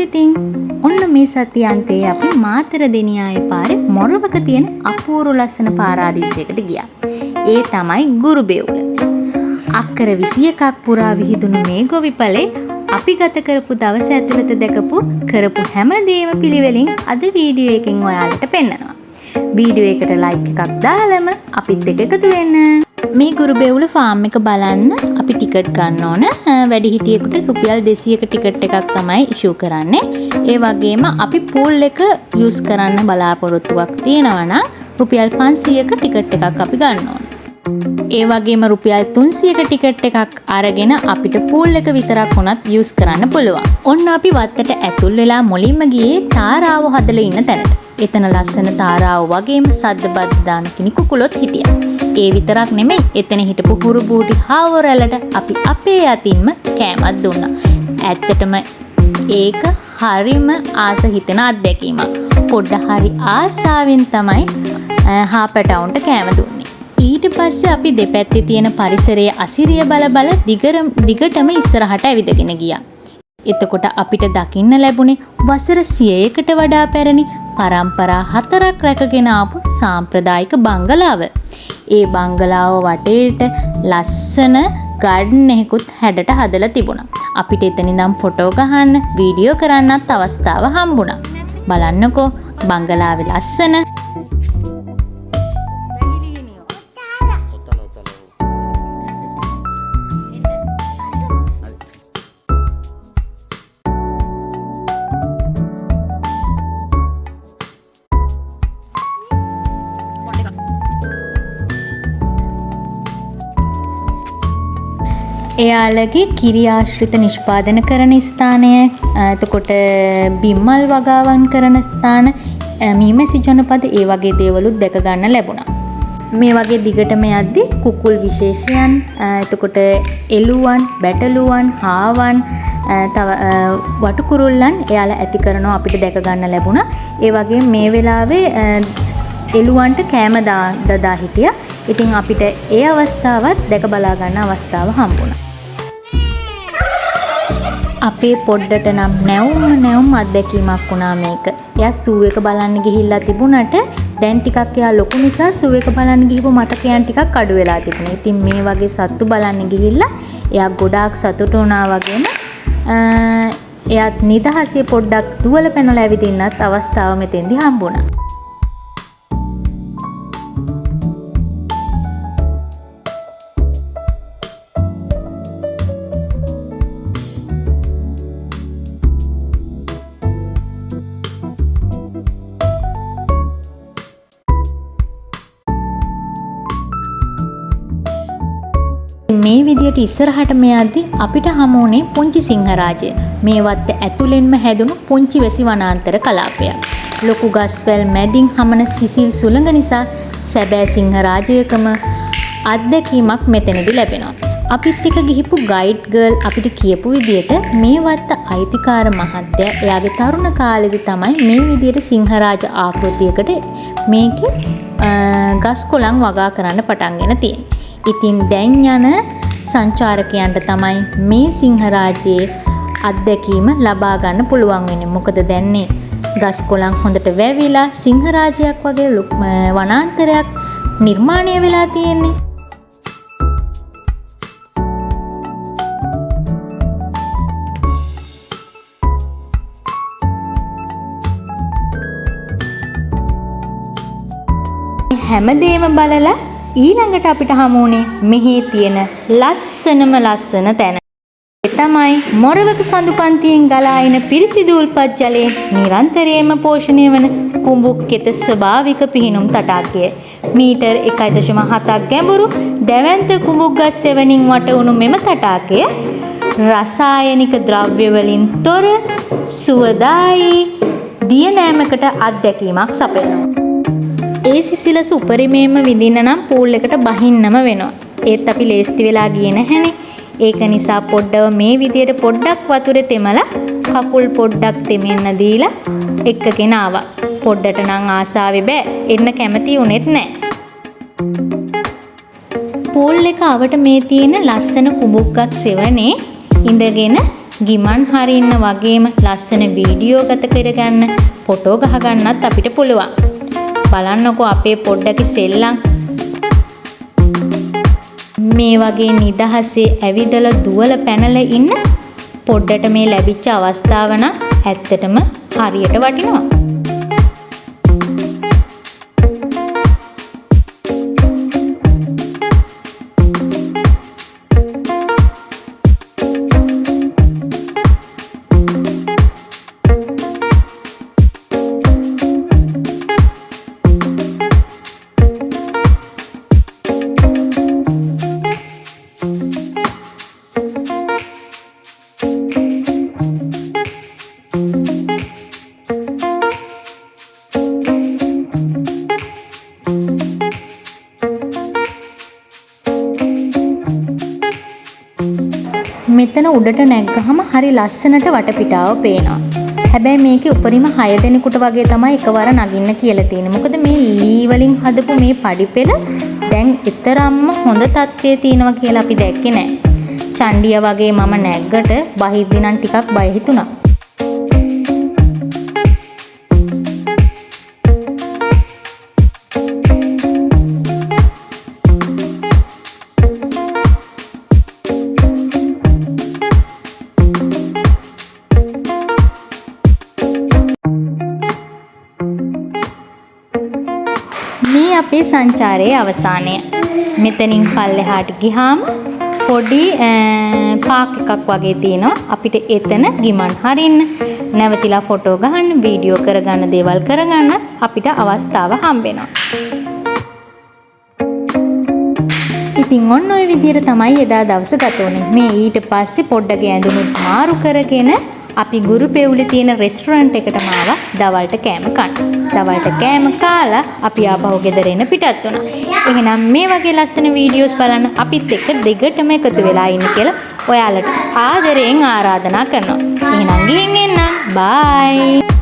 ඉතින් ඔන්න මේ සතියාන්තයේ අපි මාතර දෙනියායේ පාරේ මොරවක තියෙන අපූර්ව ලස්සන පාරාදීසයකට ගියා. ඒ තමයි ගුරුබෙවුල. අක්කර 21ක් පුරා විහිදුණු මේ ගොවිපලේ අපි ගත කරපු දවස ඇතුළත දැකපු කරපු හැමදේම පිළිවෙලින් අද වීඩියෝ එකෙන් ඔයාලට පෙන්නනවා. වීඩියෝ එකට ලයික් එකක් දාලම අපිත් එක්ක එකතු වෙන්න. මේ ගුරුබෙවුල ෆාම් එක බලන්න අපි ටිකට් ගන්න ඕන. වැඩිහිටියෙකුට රුපියල් 200ක ටිකට් එකක් තමයි ඉෂුව කරන්නේ. ඒ වගේම අපි පූල් එක යූස් කරන්න බලාපොරොත්තුවක් තියෙනවා නම් රුපියල් 500ක ටිකට් එකක් අපි ගන්න ඕන. ඒ වගේම රුපියල් 300ක ටිකට් එකක් අරගෙන අපිට පූල් එක විතරක් වුණත් යූස් කරන්න පුළුවන්. ඔන්න අපි වත්තට ඇතුල් වෙලා මුලින්ම ගියේ තාරාව හදලා ඉන්න තැනට. එතන ලස්සන තාරාව වගේම සද්ද බද්ද දාන කෙනෙක් කුකුලොත් හිටියා. ඒ විතරක් නෙමෙයි එතන හිටපු හුරු බූටි හාවරලට අපි අපේ අතින්ම කෑමක් දුන්නා. ඇත්තටම ඒක හරිම ආස හිතෙන අත්දැකීමක්. පොඩ්ඩ හරි ආසාවෙන් තමයි හාපටවුන්ට කෑම දුන්නේ. ඊට පස්සේ අපි දෙපැත්තේ තියෙන පරිසරයේ අසිරිය බල දිගටම ඉස්සරහට ඇවිදගෙන ගියා. එතකොට අපිට දකින්න ලැබුණේ වසර 100කට වඩා පැරණි පරම්පරා 4ක් රැකගෙන ආපු සාම්ප්‍රදායික බංගලාව. ඒ බංගලාව වටේට ලස්සන ගාඩන් එකකුත් හැඩට හදලා තිබුණා. අපිට එතන ඉඳන් ෆොටෝ ගහන්න, වීඩියෝ කරන්නත් අවස්ථාව හම්බුණා. බලන්නකෝ බංගලාවේ ලස්සන. එයාලගේ කිරි ආශ්‍රිත නිෂ්පාදන කරන ස්ථානය, එතකොට බිම්මල් වගාවන් කරන ස්ථාන, මීමැසි ජනපද ඒ වගේ දේවලුත් දැක ගන්න ලැබුණා. මේ වගේ දිගටම යද්දි කුකුල් විශේෂයන්, එතකොට එළුවන්, බැටළුවන්, හාවන්, තව වටුකුරුල්ලන් එයාලා ඇති කරනවා අපිට දැක ගන්න ලැබුණා. ඒ වගේ මේ වෙලාවේ එළුවන්ට කෑම දදා හිටියා. ඉතින් අපිට ඒ අවස්ථාවත් දැක බලා ගන්න අවස්ථාව හම්බුණා. අපේ පොඩ්ඩට නම් නැවුම් අත්දැකීමක් වුණා මේක. එයා සූ එක බලන්න ගිහිල්ලා තිබුණට දැන් ටිකක් එයා ලොකු නිසා සූ එක බලන්න ගිහපු මතකයන් ටිකක් අඩු වෙලා තිබුණා. ඉතින් මේ වගේ සත්තු බලන්න ගිහිල්ලා එයා ගොඩාක් සතුටු වුණා වගේම එයාත් නිදහසේ පොඩ්ඩක් දුවල පැනලා ඇවිදින්නත් අවස්ථාව මෙතෙන්දී හම්බුණා. මේ විදියට ඉස්සරහට මෙයද්දි අපිට හමු වුණේ පුංචි සිංහරාජය. මේ වත්තේ ඇතුළෙන්ම හැදුණු පුංචි වැසි වනාන්තර කලාපයක්. ලොකු ගස්වැල් මැදින් හමන සිසිල් සුළඟ නිසා සැබෑ සිංහරාජයකම අත්දැකීමක් මෙතනදී ලැබෙනවා. අපිත් එක්ක ගිහිපු ගයිඩ් ගර්ල් අපිට කියපු විදියට මේ වත්ත අයිතිකාර මහත්තයා එයාගේ තරුණ කාලෙදි තමයි මේ විදියට සිංහරාජ ආකෘතියකට මේකේ ගස් කොළන් වගා කරන්න පටන්ගෙන තියෙන්නේ. ඉතින් දැන් යන සංචාරකයන්ට තමයි මේ සිංහරාජයේ අත්දැකීම ලබා ගන්න පුළුවන් වෙන්නේ. මොකද දැන්නේ ගස් කොළන් හොඳට වැවිලා සිංහරාජයක් වගේ වනාන්තරයක් නිර්මාණය වෙලා තියෙන්නේ. හැමදේම බලලා ඊළඟට අපිට හමුුනේ මෙහි තියෙන ලස්සන තැන. ඒ තමයි මොරවක කඳු පන්තියෙන් ගලා එන පිරිසිදු උල්පත් ජලයෙන් නිරන්තරයෙන්ම පෝෂණය වන කුඹුක්කෙත ස්වභාවික පිහිනුම් තටාකය. මීටර් 1.7ක් ගැඹුරු දැවැන්ත කුඹුක් ගස් සෙවණින් වටවුණු මෙම තටාකය රසායනික ද්‍රව්‍ය වලින් තොර සුවදායි දියනෑමකට අත්දැකීමක් සපයනවා. ඒ සිසිලස උපරිමයෙන්ම විඳින්න නම් පූල් එකට බහින්නම වෙනවා. ඒත් අපි ලේස්ති වෙලා ගියේ නැහැනේ. ඒක නිසා පොඩ්ඩව මේ විදියට පොඩ්ඩක් වතුරේ තෙමලා කකුල් පොඩ්ඩක් තෙමෙන්න දීලා එක්කගෙන ආවා. පොඩ්ඩට නම් ආසාවේ බෑ. එන්න කැමති උනේත් නෑ. පූල් එක අවට මේ තියෙන ලස්සන කුඹුක්ක් සෙවනේ ඉඳගෙන ගිමන් හරින්න වගේම ලස්සන වීඩියෝ ගත කරගන්න, ෆොටෝ ගහගන්නත් අපිට පුළුවන්. බලන්නකෝ අපේ පොඩ්ඩක සෙල්ලම්. මේ වගේ නිදහසේ ඇවිදලා දුවල පැනලා ඉන්න පොඩ්ඩට මේ ලැබිච්ච අවස්ථාව නම් ඇත්තටම හරියට වටිනවා. මෙතන උඩට නැග්ගහම හරි ලස්සනට වටපිටාව පේනවා. හැබැයි මේකේ උඩරිම 6 දෙනෙකුට වගේ තමයි එකවර නගින්න කියලා තියෙන්නේ. මොකද මේ ලී වලින් හදපු මේ පඩිපෙළ දැන් ඊතරම්ම හොඳ තත්ත්වයේ තියෙනවා කියලා අපි දැක්කේ නෑ. චණ්ඩිය වගේ මම නැග්ගට බහිද්දි නම් ටිකක් බය හිතුණා. මේ අපේ සංචාරයේ අවසානය. මෙතනින් පල්ලෙහාට ගිහාම පොඩි පාක් එකක් වගේ තියෙනවා. අපිට එතන ගිමන් හරින්න, නැවතිලා ෆොටෝ ගහන්න, වීඩියෝ කරගන්න, දේවල් කරගන්න අපිට අවස්ථාව හම්බෙනවා. ඉතින් ඔන්න ඔය විදිහට තමයි එදා දවස ගත වුනේ. මේ ඊට පස්සේ පොඩ්ඩක් ඇඳුනුත් මාරු කරගෙන අපි ගුරුපෙවුලේ තියෙන රෙස්ටුරන්ට් එකටම ආවා දවල්ට කෑම කන්න. දවල්ට කෑම කාලා අපි ආපහු ගෙදර එන්න පිටත් වුණා. එහෙනම් මේ වගේ ලස්සන වීඩියෝස් බලන්න අපිත් එක්ක දෙගටම එකතු වෙලා ඉන්න කියලා ඔයාලට ආදරයෙන් ආරාධනා කරනවා. එහෙනම් ගිහින් එන්න. බයි.